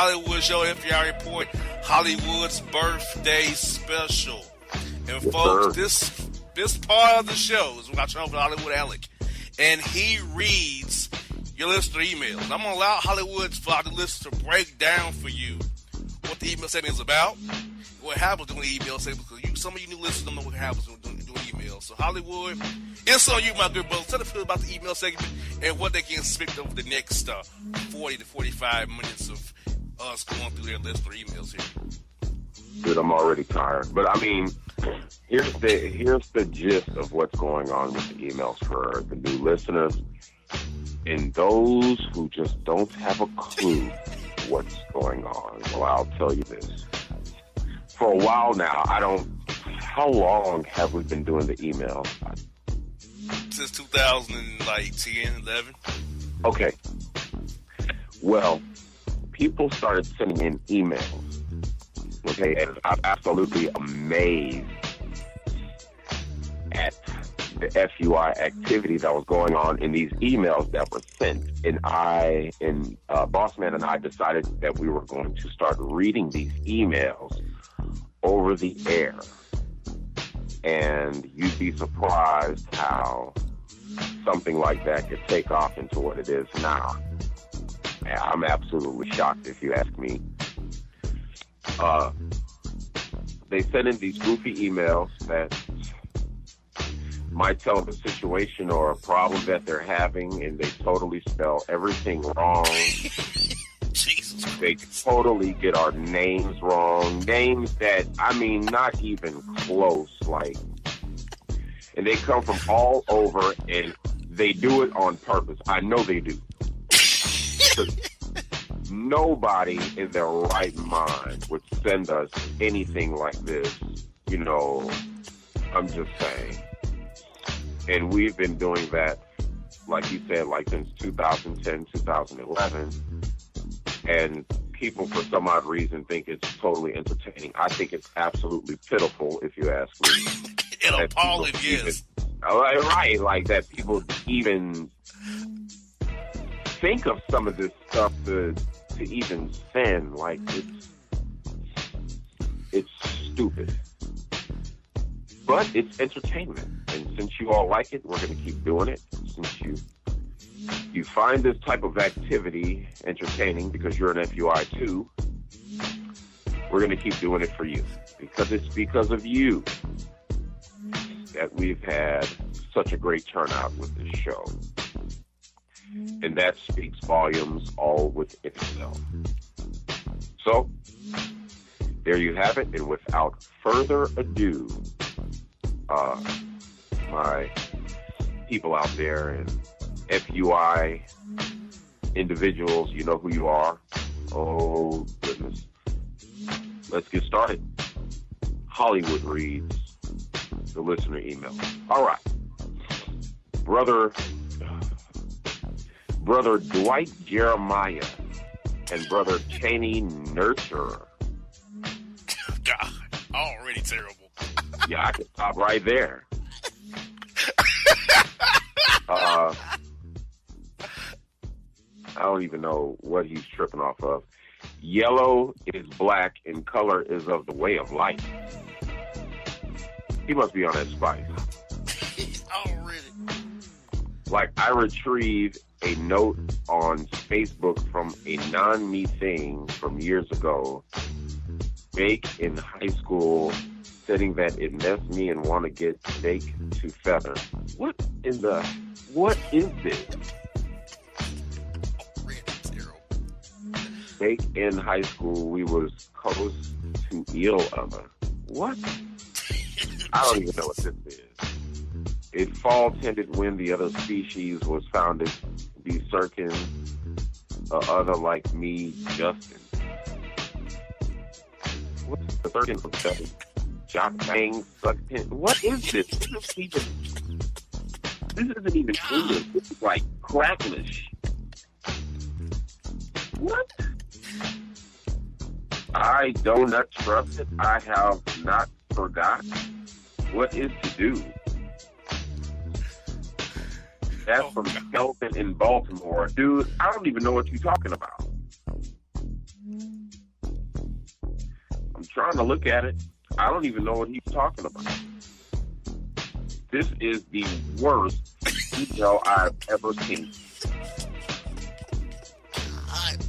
Hollywood show, FUI Report, Hollywood's birthday special. And folks, this part of the show is when I turn over to Hollywood Alec, and he reads your listener emails. I'm going to allow Hollywood's for the listeners to break down for you what the email segment is about, what happens during the email segment, because some of you new listeners don't know what happens during emails. So Hollywood, it's on you, my good brother. Tell the people about the email segment and what they can expect over the next 40 to 45 minutes of us going through their listener emails here. Dude, I'm already tired. But I mean, here's the gist of what's going on with the emails for the new listeners and those who just don't have a clue what's going on. Well, I'll tell you this. For a while now, how long have we been doing the emails? Since 2010, 11. Okay. Well, people started sending in emails. Okay, and I'm absolutely amazed at the FUI activity that was going on in these emails that were sent. And Bossman and I decided that we were going to start reading these emails over the air. And you'd be surprised how something like that could take off into what it is now. And I'm absolutely shocked, if you ask me. They send in these goofy emails that might tell them a situation or a problem that they're having, and they totally spell everything wrong. Jesus Christ. They totally get our names wrong. Names that, I mean, not even close. And they come from all over, and they do it on purpose. I know they do. Nobody in their right mind would send us anything like this. You know, I'm just saying. And we've been doing that, like you said, since 2010, 2011. And people, for some odd reason, think it's totally entertaining. I think it's absolutely pitiful, if you ask me. And appalling, yes. Right, like that people even think of some of this stuff to even send. Like, it's stupid. But it's entertainment. And since you all like it, we're going to keep doing it. Since you find this type of activity entertaining because you're an FUI too, we're going to keep doing it for you. Because it's because of you that we've had such a great turnout with this show. And that speaks volumes all within itself. So, there you have it. And without further ado, my people out there and FUI individuals, you know who you are. Oh, goodness. Let's get started. Hollywood reads the listener email. All right. Brother Dwight Jeremiah and Brother Cheney Nurturer. God, already terrible. Yeah, I could stop right there. I don't even know what he's tripping off of. Yellow is black and color is of the way of life. He must be on that spice. Already. Like, I retrieved a note on Facebook from a non-me thing from years ago, back in high school, saying that it messed me and want to get steak to feather. What is this? Back in high school, we was close to eel other. What? I don't even know what this is. It fall tended when the other species was founded to be circling other like me, Justin. What's the 13th of the Jock Bang Suckpin? What is this? This isn't even English. This is like Cracklish. What? I do not trust it. I have not forgot. What is to do? That's from Skelton in Baltimore. Dude, I don't even know what you're talking about. trying to look at it. I don't even know what he's talking about. This is the worst email I've ever seen.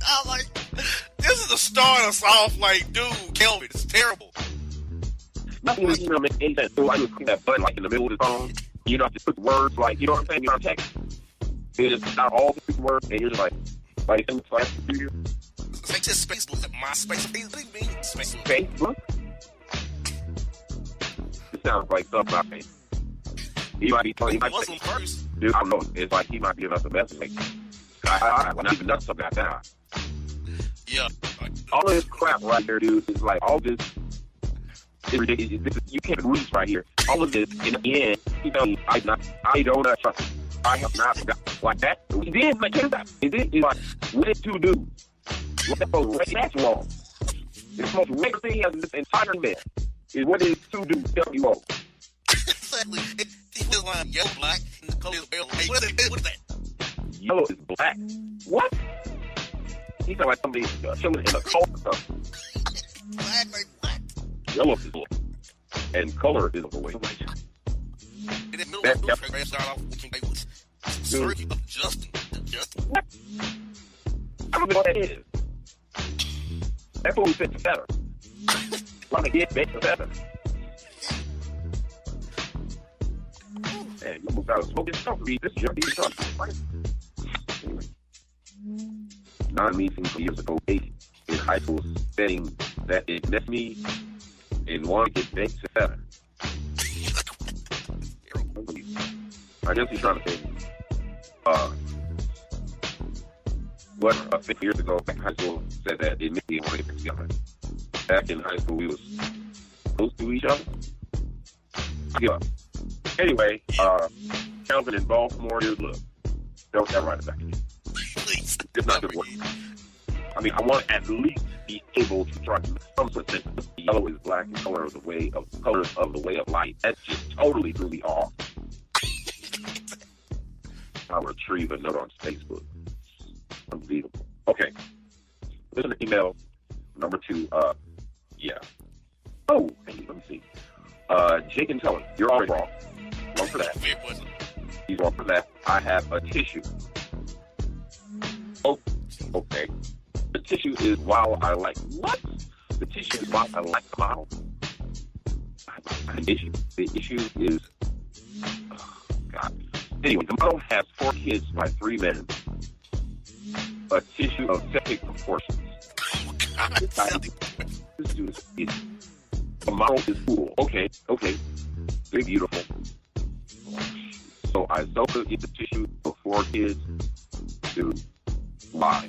I'm like, this is the start us off like, dude, Kelvin, it's terrible. Nothing was email make any sense. So I just click that button like in the middle of the phone. You know, I just put words like, you know what I'm saying? You're on text. It just got all the words, and you're just like in the class computer. It's like just Facebook, like MySpace. What do you mean Facebook? Facebook? It sounds like something I think. He might be telling Muslim first. Dude, I don't know. It's like he might be giving us a message. Like, I'm not even nuts something like that. Yeah. All of this crap right there, dude, is like all this. It's ridiculous. You can't reach right here. All of this, in the end, you know, I don't trust him. I have not forgot like that. We did, like, check it out. It did, like, what did to do? What the fuck? That's wrong. It's the most regular thing he has in this entire man. Is what is to do? Tell you all. Exactly. It was like yellow, black, and the color is pale. Hey, what is that? Yellow is black. What? He sounds like somebody chilling in a cult or something. Black, like what? Yellow is black. And color is the way. In the middle of the program, start off with Circuit of Justin. What? I don't know what that is. That fool said feather. Trying to get back to feather. And you moved out of smoking stuff. Read this junk. Anyway. Non-meeting years ago, 8 in high school, saying that it left me and wanted to get back to feather. I guess he's trying to say, what 6 years ago, back in high school, said that it made me want to get together. Back in high school, we was close to each other. I give up. Anyway, Calvin in Baltimore, dude, look, don't ever write it back again. Please. It's not going to work. I mean, I want to at least be able to try to make some sort of sense. Yellow is black and colors of the way of light. That just totally threw me off. I'll retrieve a note on Facebook. Unbelievable. Okay. Listen to email number 2. Yeah. Oh, hey, let me see. Jake and Tellen, you're already wrong. Wrong for that. He's wrong for that. I have a tissue. Oh, okay. The tissue is while I like what? The tissue is while I like the model. I have an issue. The issue is, oh, God. Anyway, the model has 4 kids by 3 men. A tissue of septic proportions. Oh, God. This dude is idiot. The model is cool. Okay. Very beautiful. So I soaked it in the tissue for 4 kids to lie.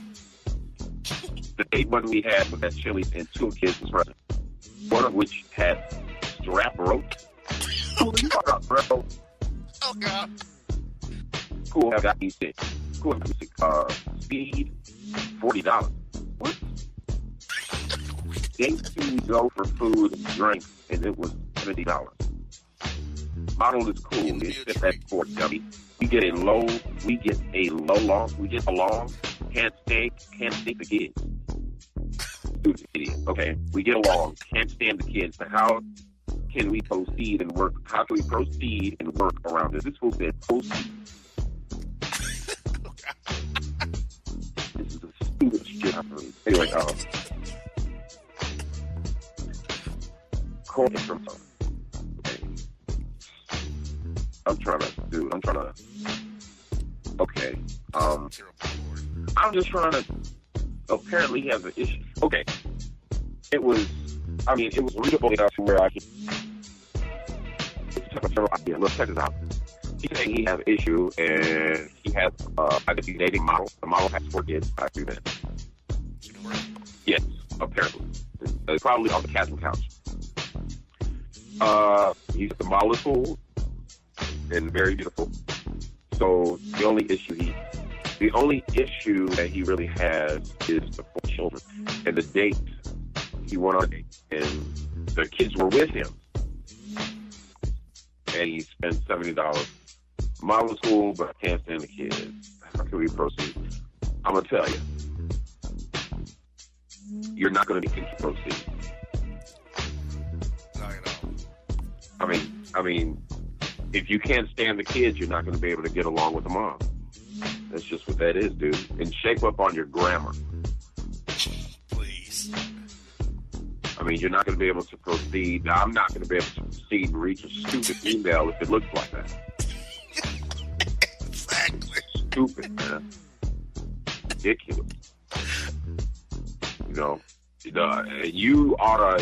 The 8 one we had was at Chili's and 2 kids was present. One of which had strap rope. Oh, God. Bro. Oh, God. Cool have got me sick. Cool have got me sick. Speed, $40. What? Days to go for food and drinks, and it was $70. Model is cool. It's just that for dummy. We get along. Can't stand the kids. Dude's an idiot. Okay, we get along. Can't stand the kids. Now, how can we proceed and work? How can we proceed and work around this? This fool said proceed. This is the stupidest shit I've heard. Anyway, call me from something. I'm trying to. Okay. I'm just trying to. Apparently, he has an issue. Okay. It was readable enough to where I can. It's a general idea. Let's check this out. He's saying he has an issue, and he has a dating model. The model has 4 kids by 3 men. Yes, apparently. It's probably on the casting couch. The model is cool and very beautiful. So the only issue that he really has is the 4 children and the date. He went on a date and the kids were with him, and he spent $70. Model is cool, but I can't stand the kids. How can we proceed? I'm gonna tell you, you're not gonna be able to proceed. I mean, if you can't stand the kids, you're not going to be able to get along with the mom. That's just what that is, dude. And shape up on your grammar. Please. I mean, you're not going to be able to proceed. I'm not going to be able to proceed and reach a stupid email if it looks like that. Exactly. Stupid, man. Ridiculous. You ought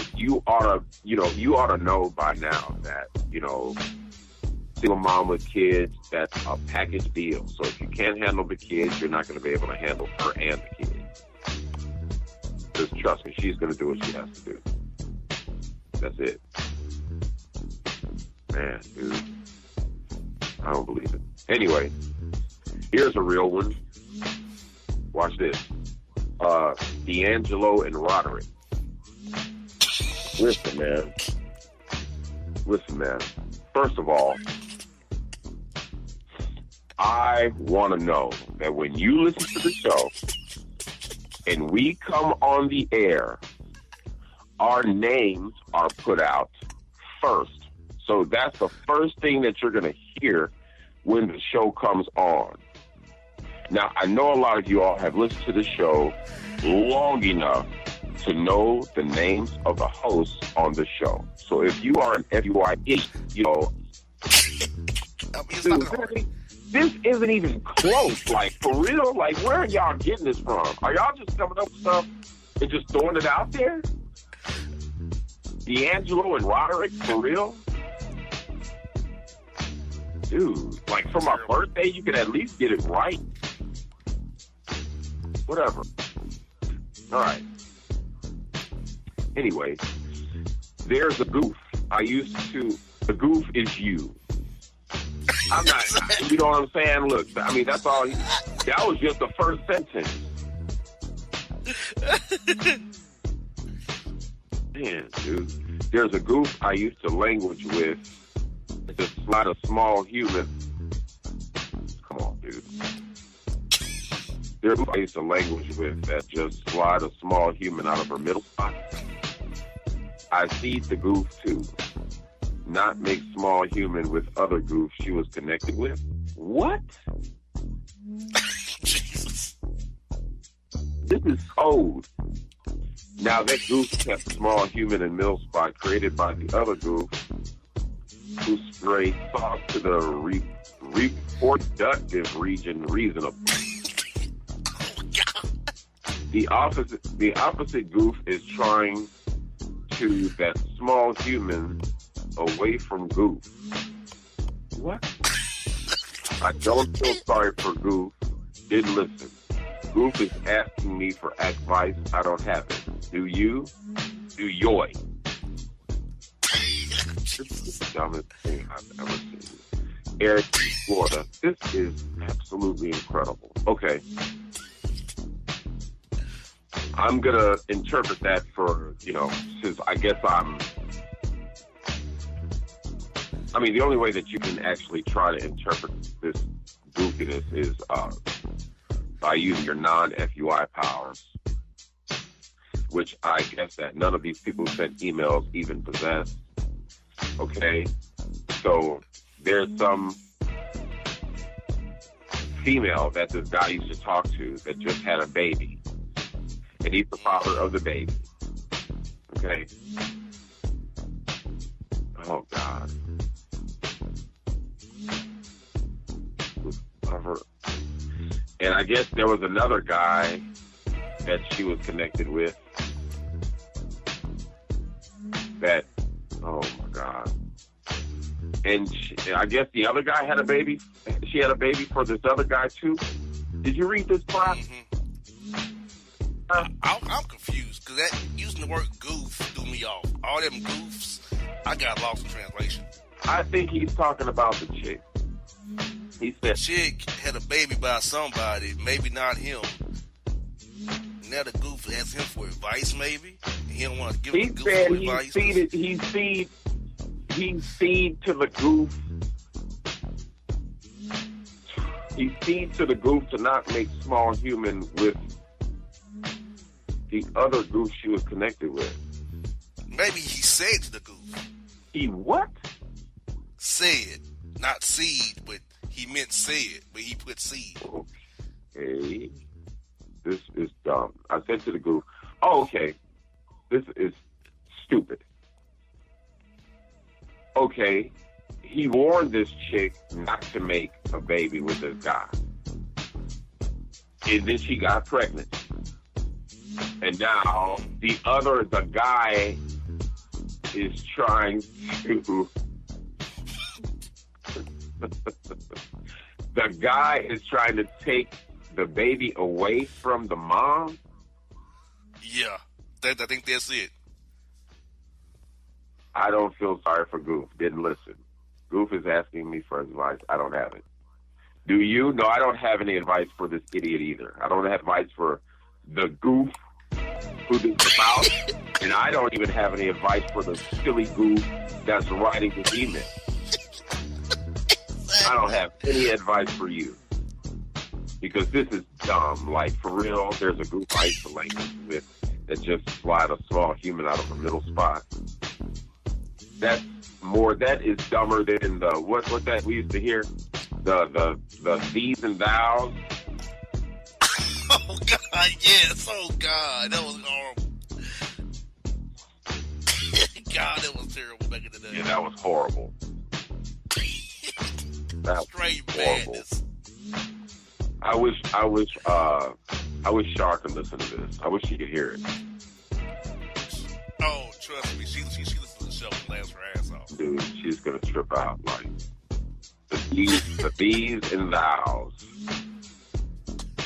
to know by now that, single mom with kids, that's a package deal. So if you can't handle the kids, you're not going to be able to handle her and the kids. Just trust me, she's going to do what she has to do. That's it. Man, dude. I don't believe it. Anyway, here's a real one. Watch this. D'Angelo and Roderick. Listen, man. First of all, I want to know that when you listen to the show and we come on the air, our names are put out first. So that's the first thing that you're going to hear when the show comes on. Now, I know a lot of you all have listened to the show long enough to know the names of the hosts on the show. So if you are an FUI, this isn't even close. Like, for real? Like, where are y'all getting this from? Are y'all just coming up with stuff and just throwing it out there? D'Angelo and Roderick, for real? Dude, like, for my birthday, you could at least get it right. Whatever. All right. Anyway, there's a goof. The goof is you. I'm not, you know what I'm saying? Look, I mean, that's all. That was just the first sentence. Man, dude. There's a goof I used to language with. Just slide a small human. Come on, dude. There's a goof I used to language with that just slide a small human out of her middle spot. I feed the goof too. Not make small human with other goofs she was connected with. What? Jesus. This is code. Now that goof kept small human in middle spot created by the other goof who sprayed sauce to the reproductive region reasonable. The opposite goof is trying to that small human away from goof. What? I don't feel sorry for goof. Didn't listen. Goof is asking me for advice. I don't have it. Do you? Do yoy? This is the dumbest thing I've ever seen. Eric, Florida. This is absolutely incredible. Okay. I'm going to interpret that for, since I guess the only way that you can actually try to interpret this goofiness is by using your non-FUI powers, which I guess that none of these people who sent emails even possess. Okay? So there's some female that this guy used to talk to that just had a baby. And he's the father of the baby. Okay? Oh, God. And I guess there was another guy that she was connected with that, oh, my God. And I guess the other guy had a baby. She had a baby for this other guy, too. Did you read this part? I'm confused because that using the word goof threw me off. All them goofs, I got lost in translation. I think he's talking about the chick. He said the chick had a baby by somebody, maybe not him. Now the goof asks him for advice, maybe. And he don't want to give him the goof for advice. He feed to the goof. He feed to the goof to not make small human with the other goof she was connected with. Maybe he said to the goof. He what? said, not seed, but he meant said, but he put seed. Okay. This is dumb. I said to the goof, oh, okay, this is stupid. Okay, he warned this chick not to make a baby with this guy. And then she got pregnant. And now the guy is trying to the guy is trying to take the baby away from the mom? Yeah, I think that's it. I don't feel sorry for Goof. Didn't listen. Goof is asking me for advice. I don't have it. Do you? No, I don't have any advice for this idiot either. I don't have advice for the Goof who this is about, and I don't even have any advice for the silly Goof that's writing this email. I don't have any advice for you because this is dumb. Like, for real, there's a Goof I used to like with that just slide a small human out of a middle spot. That is dumber than the what that we used to hear, the these and thous. Oh God, yes. Oh God, that was horrible. God, that was terrible back in the day. Yeah, that was horrible. That was straight horrible. madness. I wish Shar could listen to this. I wish she could hear it. Oh, trust me, she listens to the show and laughs her ass off. Dude, she's gonna trip out. Like the these and thous.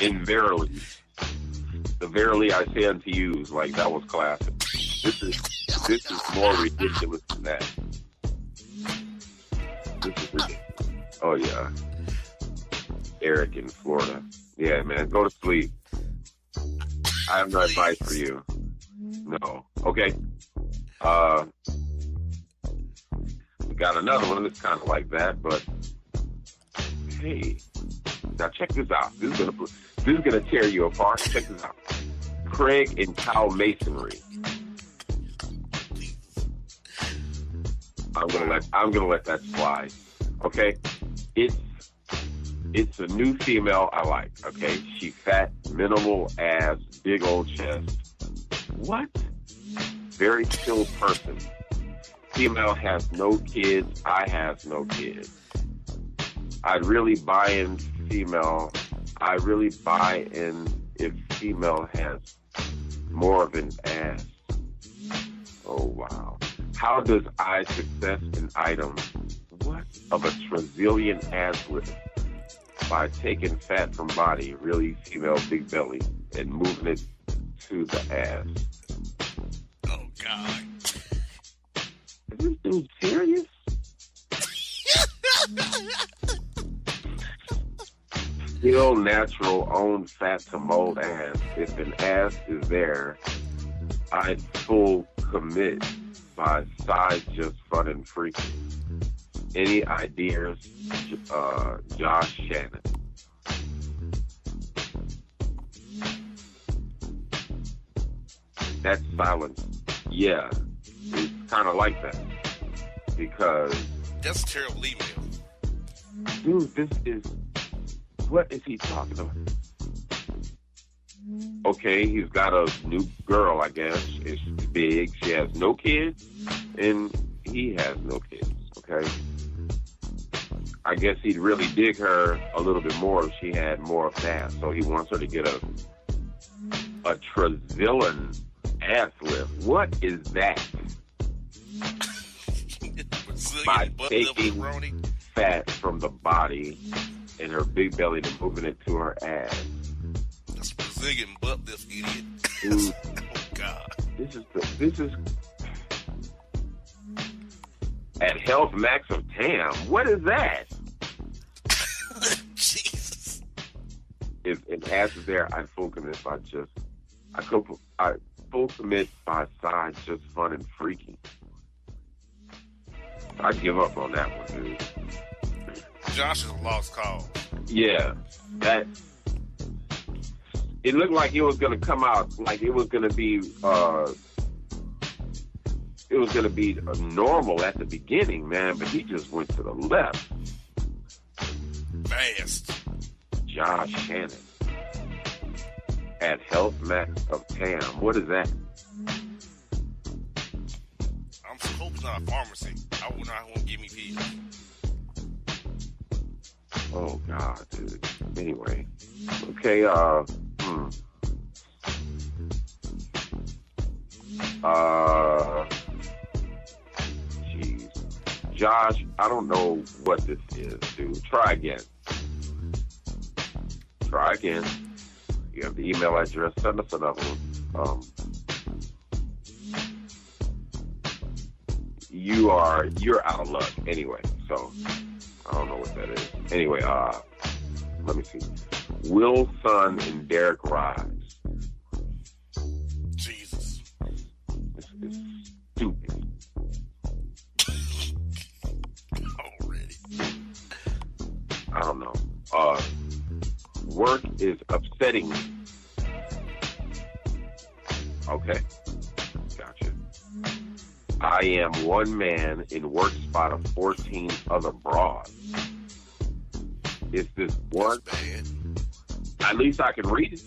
And verily, the verily I say unto you, like that was classic. This is more ridiculous than that. This is ridiculous. Oh yeah, Eric in Florida. Yeah, man, go to sleep. I have no advice for you. No. Okay. We got another one that's kind of like that, but hey, now check this out. This is gonna tear you apart. Check this out. Craig and Cow Masonry. I'm gonna let that slide. Okay, it's a new female I like. Okay, she fat, minimal ass, big old chest. What? Very chill person. Female has no kids. I have no kids. I'd really buy in female. I really buy in if female has more of an ass. Oh, wow. How does I success an item of a trazillion ass lift by taking fat from body, really female big belly, and moving it to the ass? Oh, God. Is this dude serious? Still natural, own fat to mold ass. If an ass is there, I'd full commit by side just fun and freaky. Any ideas, Josh Shannon? That silence, yeah, it's kind of like that because that's a terrible email. Dude, this is. What is he talking about? Okay, he's got a new girl, I guess. It's big. She has no kids, and he has no kids, okay? I guess he'd really dig her a little bit more if she had more fat. So he wants her to get a trazillion ass lift. What is that? By taking fat from the body and her big belly and moving it to her ass. That's Brazilian butt lift, idiot. Dude, oh God. This is at Health Max of Tam. What is that? Jesus. If an ass is there, I full commit by I full commit by side just fun and freaky. I give up on that one, dude. Josh is a lost cause. Yeah, it looked like it was gonna come out like it was gonna be was going to be normal at the beginning, man, but he just went to the left. Fast. Josh Shannon at Health Max of TAM. What is that? I'm so hoping it's not a pharmacy. I will not want to give me pills. Oh, God, dude. Anyway. Okay, Jeez. Josh, I don't know what this is, dude. Try again. Try again. You have the email address. Send us another one. You're out of luck anyway, so I don't know what that is. Anyway, let me see. Will Son and Derek Rise. Jesus. This is stupid. Already. I don't know. Work is upsetting me. Okay. Gotcha. I am one man in work spot of 14 other broads. Is this one? At least I can read it.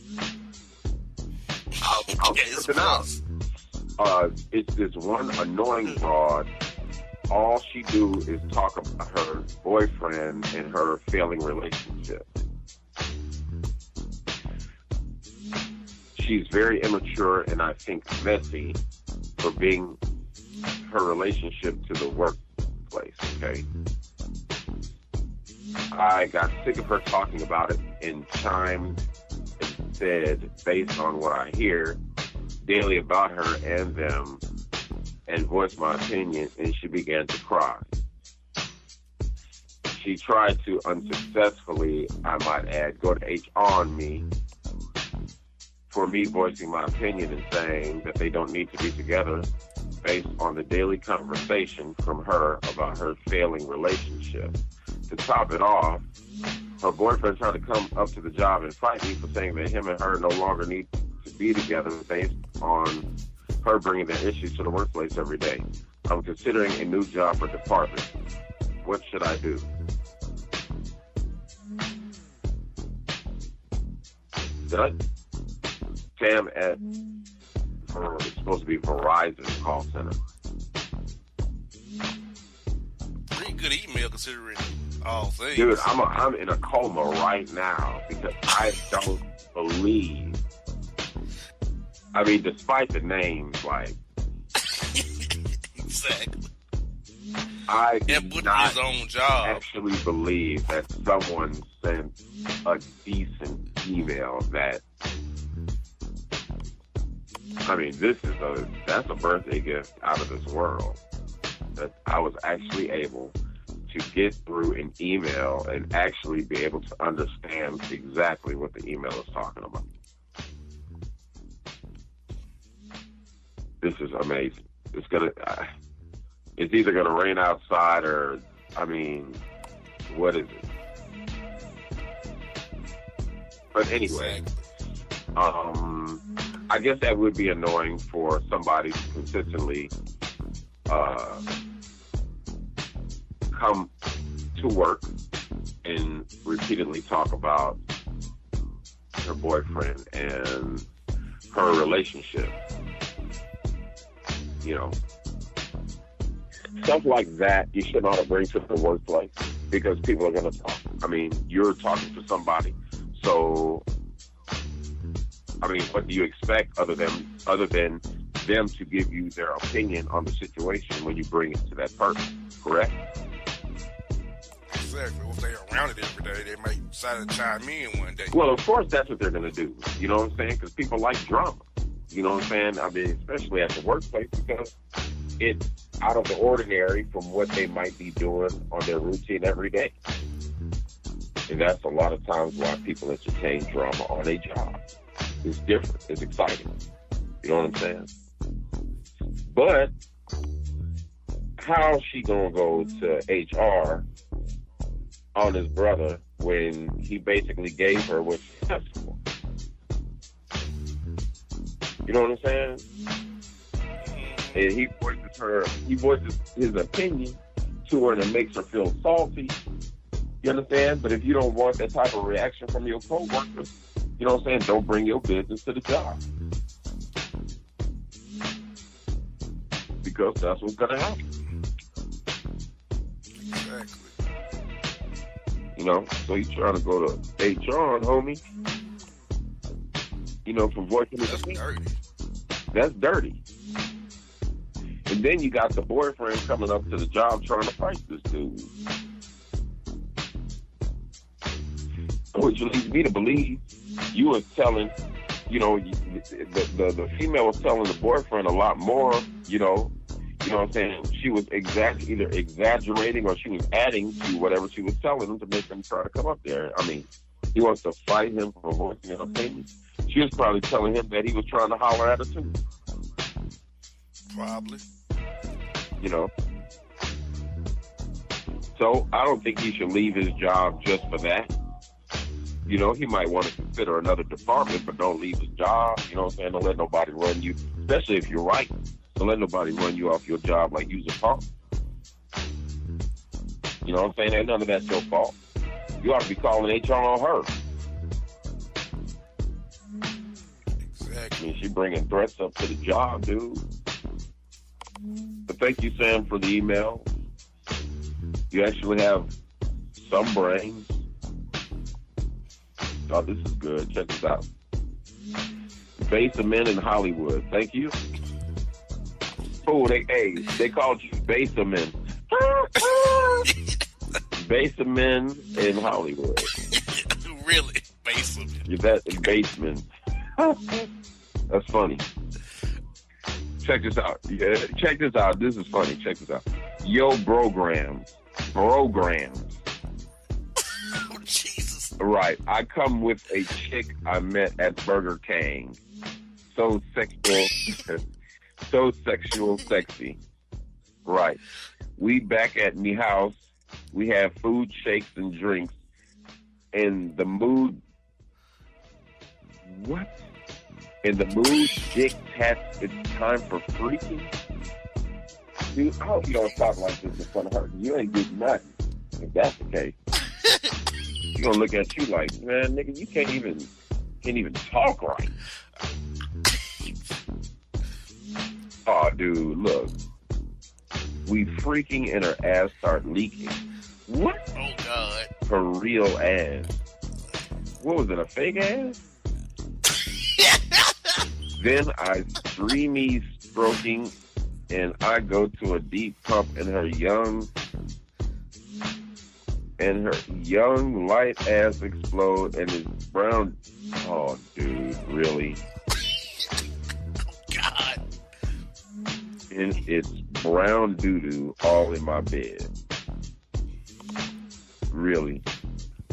I'll it's it out. It's this one annoying broad. All she do is talk about her boyfriend and her failing relationship. She's very immature and I think messy for being her relationship to the workplace, okay? I got sick of her talking about it and chimed and said, based on what I hear daily about her and them, and voiced my opinion, and she began to cry. She tried to unsuccessfully, I might add, go to HR on me for me voicing my opinion and saying that they don't need to be together based on the daily conversation from her about her failing relationship. To top it off, her boyfriend tried to come up to the job and fight me for saying that him and her no longer need to be together based on her bringing their issues to the workplace every day. I'm considering a new job or department. What should I do? Done. Sam at, it's supposed to be Verizon call center. Pretty good email considering all things. Dude, I'm in a coma right now because I don't believe. I mean, despite the names, like exactly. I do not his own job. actually believe that someone sent a decent email that. I mean, that's a birthday gift out of this world. That I was actually able to get through an email and actually be able to understand exactly what the email is talking about. This is amazing. It's either gonna rain outside or, I mean, what is it? But anyway, I guess that would be annoying for somebody to consistently come to work and repeatedly talk about her boyfriend and her relationship. You know, stuff like that you should not bring to the workplace because people are going to talk. I mean, you're talking to somebody, so I mean, what do you expect other than them to give you their opinion on the situation when you bring it to that person, correct? Exactly. Well, if they're around it every day, they might decide to chime in one day. Well, of course, that's what they're going to do. You know what I'm saying? Because people like drama. You know what I'm saying? I mean, especially at the workplace because it's out of the ordinary from what they might be doing on their routine every day. And that's a lot of times why people entertain drama on a job. It's different. It's exciting. You know what I'm saying? But how's she going to go to HR on his brother when he basically gave her what she asked for? You know what I'm saying? and he voices his opinion to her, and it makes her feel salty. You understand? But if you don't want that type of reaction from your coworkers, you know what I'm saying, don't bring your business to the job. Because that's what's going to happen. Exactly. You know, so you trying to go to HR, homie. You know, for voicing his opinion. Dirty. That's dirty. And then you got the boyfriend coming up to the job trying to fight this dude. Which leads me to believe you was telling, you know, the female was telling the boyfriend a lot more, you know what I'm saying? She was either exaggerating or she was adding to whatever she was telling him to make him try to come up there. I mean, he wants to fight him for voicing an opinion. She was probably telling him that he was trying to holler at her too. Probably. You know? So I don't think he should leave his job just for that. You know, he might want to consider another department, but don't leave his job. You know what I'm saying? Don't let nobody run you, especially if you're right. Don't let nobody run you off your job like you's a punk. You know what I'm saying? Ain't none of that's your fault. You ought to be calling HR on her. Exactly. I mean, she bringing threats up to the job, dude. But thank you, Sam, for the email. You actually have some brains. Oh, this is good. Check this out. Base of Men in Hollywood. Thank you. Oh, they called you Base of Men. Base of Men in Hollywood. Really? Base of Men. That's basement. That's funny. Check this out. Yeah, check this out. This is funny. Check this out. Yo, programs. Oh, Jesus. Right. I come with a chick I met at Burger King. So sexual. So sexual, sexy. Right. We back at me house. We have food, shakes, and drinks. And the mood... What? And the mood dictates it's time for freaking? Dude, I hope you don't talk like this in front of her. You ain't getting nothing. If that's the case. She's gonna look at you like, man, nigga, you can't even talk right. Oh, dude, look. We freaking and her ass start leaking. What? Oh, God. Her real ass. What was it, a fake ass? Then I streamy stroking and I go to a deep pump and her young light ass explode and it's brown. Oh, dude, really? God. And it's brown doo-doo all in my bed. Really?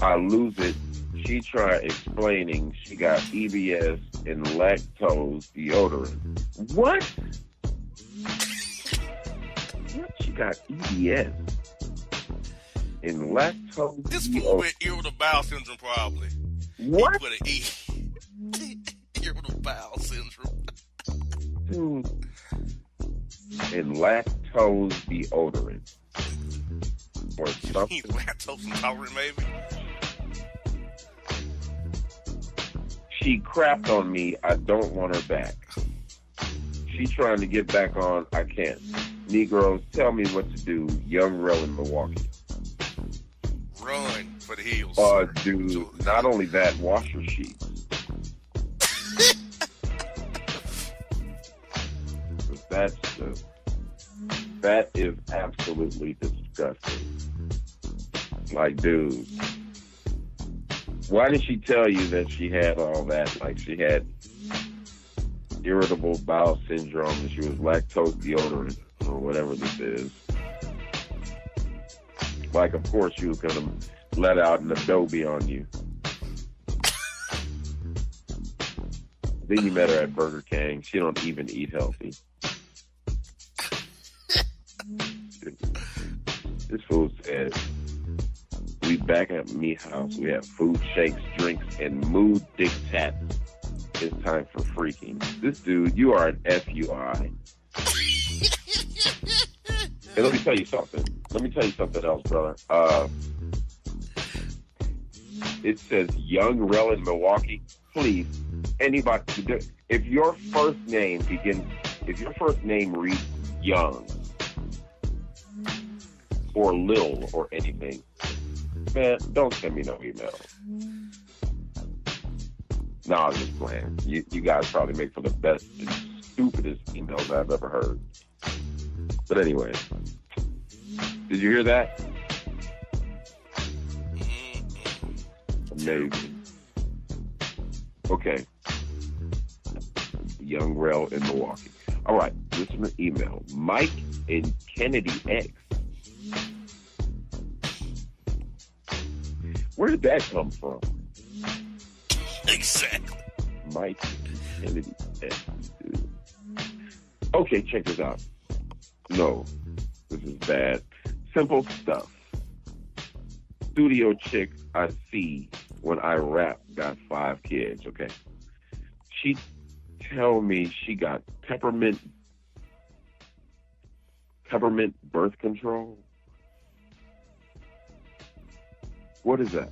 I lose it. She tried explaining she got EBS and lactose deodorant. What? What? She got EBS and lactose This deodorant? fool with irritable bowel syndrome, probably. What? He put an E. Irritable bowel syndrome. Dude. And lactose deodorant. Or something. He's lactose intolerant, maybe. She crapped on me. I don't want her back. She trying to get back on. I can't. Negroes, tell me what to do. Young Rel in Milwaukee. Run for the hills. Oh, dude. Not only that, wash your sheets. That is absolutely disgusting. Like, dude. Why did she tell you that she had all that? Like, she had irritable bowel syndrome and she was lactose deodorant or whatever this is. Like, of course she was going to let out an Adobe on you. Then you met her at Burger King. She don't even eat healthy. This fool said, we back at me house. We have food, shakes, drinks, and mood dictates. It's time for freaking. This dude, you are an FUI. And let me tell you something. Let me tell you something else, brother. It says Young Rel in Milwaukee. Please, anybody, if your first name reads Young or Lil or anything, man, don't send me no email. No, I'm just playing. You guys probably make for the best and stupidest emails I've ever heard. But anyway, did you hear that? Amazing. Okay. Young Rel in Milwaukee. All right, listen to email. Mike and Kennedy X. Where did that come from? Exactly. Mike and Kennedy X. Okay, check this out. No, this is bad. Simple stuff. Studio chick I see when I rap got 5 kids, okay? She tell me she got peppermint birth control. What is that?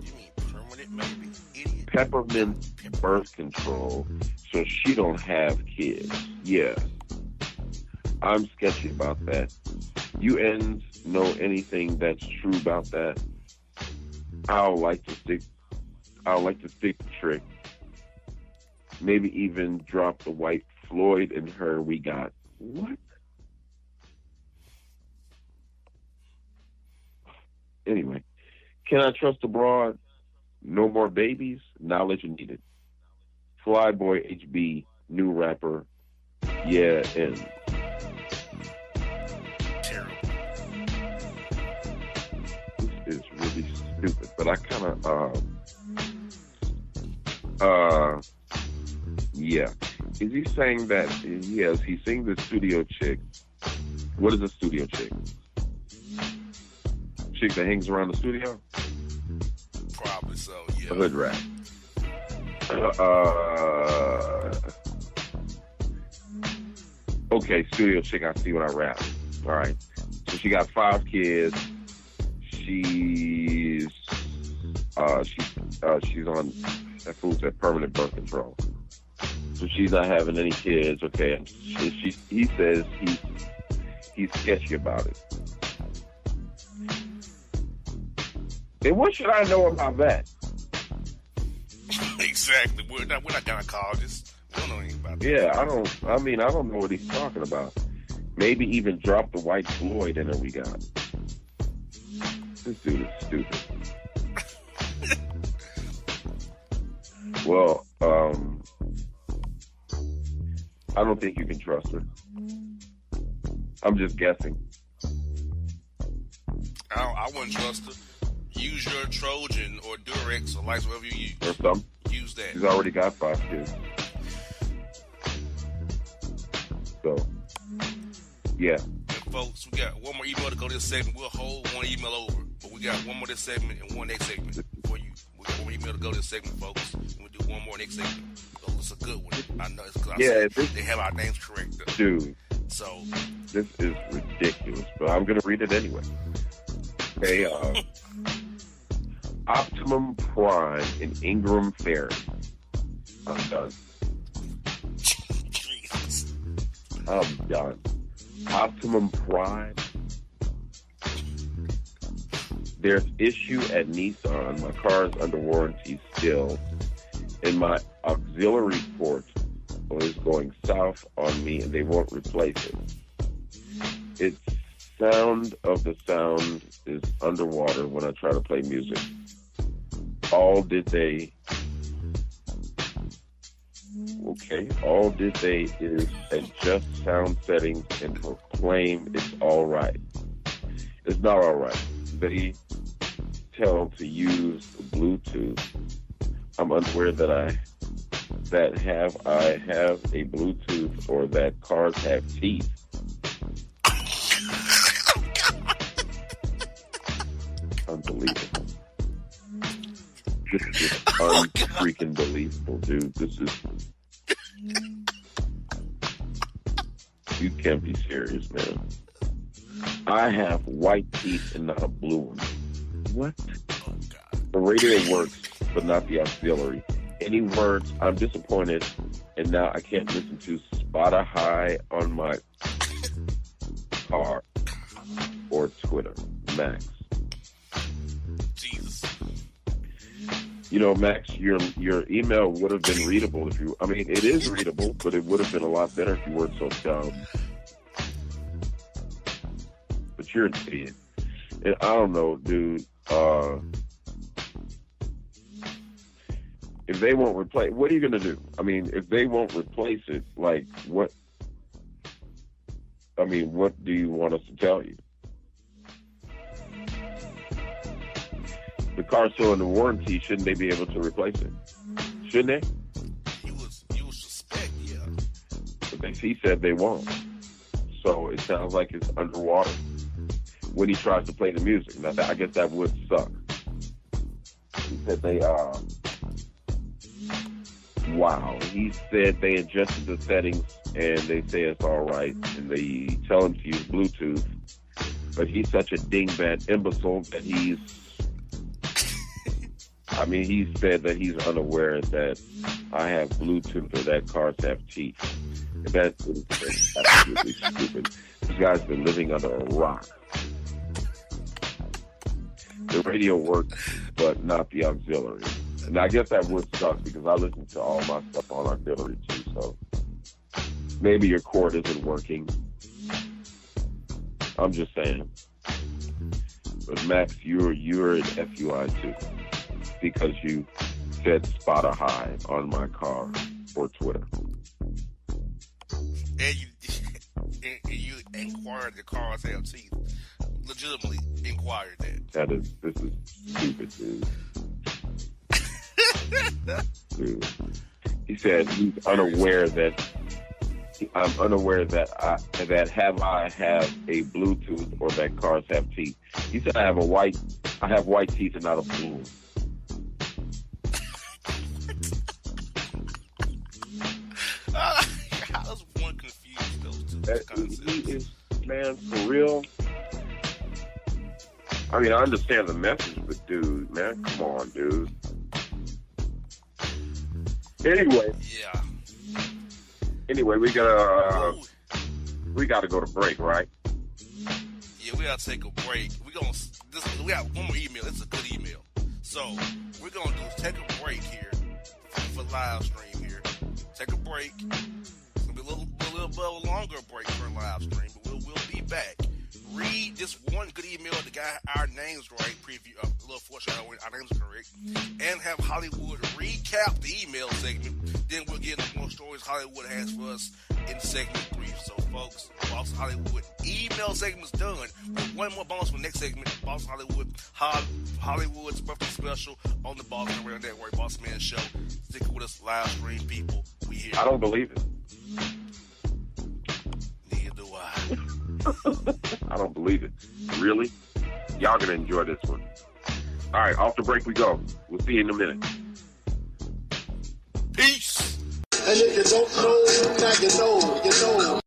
You mean permanent, maybe? Idiot. Peppermint birth control, so she don't have kids. Yeah. I'm sketchy about that. You ends know anything that's true about that? I'll like to stick the trick. Maybe even drop the white Floyd in her we got. What? Anyway, can I trust abroad? No more babies? Knowledge needed. Flyboy HB, new rapper. Yeah, and is really stupid, but I kind of, yeah. Is he saying that, yes, he's saying the studio chick. What is a studio chick? Chick that hangs around the studio? Probably so, yeah. A hood rat. Okay, studio chick I see when I rap. All right. So she got 5 kids. She's on that fool said permanent birth control. So she's not having any kids, okay. He says he's sketchy about it. And what should I know about that? Exactly. We're not gynecologists. We don't know anything about that. Yeah, I don't know what he's talking about. Maybe even drop the white Floyd in her we got. This dude is stupid. Well, I don't think you can trust her. I'm just guessing. I wouldn't trust her. Use your Trojan or Durex or Lights, whatever you use. Or some. Use that. She's already got 5 kids. So, yeah. And folks, we got one more email to go this segment. We'll hold one email over. But we got one more this segment and one next segment for you. We got one more email to go this segment, folks. And we'll do one more next segment. So it's a good one. I know it's because they have our names correct. Though. Dude. So. This is ridiculous, but I'm going to read it anyway. Okay, Optimum Prime in Ingram Ferry. I'm done. Jesus. I'm done. Optimum Prime. There's issue at Nissan. My car's under warranty still. And my auxiliary port is going south on me and they won't replace it. It's sound of the sound is underwater when I try to play music. All did they is adjust sound settings and proclaim it's all right. It's not all right. They tell to use Bluetooth. I'm unaware that I have a Bluetooth or that cars have teeth. Unbelievable. This is just unfreaking believable, dude. This is... can't be serious, man. I have white teeth and not a blue one. What? Oh, God. The radio works, but not the auxiliary. Any words, I'm disappointed, and now I can't listen to Spotify on my car or Twitter. Max. Jesus. You know, Max, your email would have been readable if you... I mean, it is readable, but it would have been a lot better if you weren't so dumb. But you're an idiot. And I don't know, dude. If they won't replace... What are you going to do? I mean, if they won't replace it, like, what... I mean, what do you want us to tell you? The car's still in the warranty. Shouldn't they be able to replace it? Shouldn't they? You would suspect, yeah. But he said they won't. So it sounds like it's underwater when he tries to play the music. Now, I guess that would suck. He said they, wow. He said they adjusted the settings and they say it's all right. And they tell him to use Bluetooth. But he's such a dingbat imbecile that he's... I mean, he said that he's unaware that I have Bluetooth or that cars have teeth. That's absolutely stupid. This guy's been living under a rock. The radio works, but not the auxiliary. And I guess that would suck because I listen to all my stuff on auxiliary too, so maybe your cord isn't working. I'm just saying. But Max, you're an FUI too. Because you said Spotify on my car or Twitter. And you inquired the cars have teeth. Legitimately inquired that. This is stupid, dude. He said he's unaware that I'm unaware that I have a Bluetooth or that cars have teeth. He said I have white teeth and not a blue one. I was one confused those two concepts. He is, man, for real. I mean, I understand the message, but dude, man, come on, dude. Anyway, yeah. Anyway, we gotta go to break, right? Yeah, we gotta take a break. We got one more email. It's a good email. So we're gonna do is take a break here for live stream here. Take a break. It's gonna be a little bit of a longer break for a live stream, but we'll be back. Read this one good email that got our names right, preview a little foreshadowing, our names are correct, and have Hollywood recap the email segment. Then we'll get into more stories Hollywood has for us in segment 3. So, folks, Boss Hollywood email segment's done. With one more bonus for next segment, Boss Hollywood's birthday special on the Bossman Radio Network, Bossman Show. Stick with us, live stream people. We here. I don't believe it. Neither do I. I don't believe it. Really? Y'all gonna enjoy this one. All right, off the break we go. We'll see you in a minute. Peace. And if you don't know, now you know.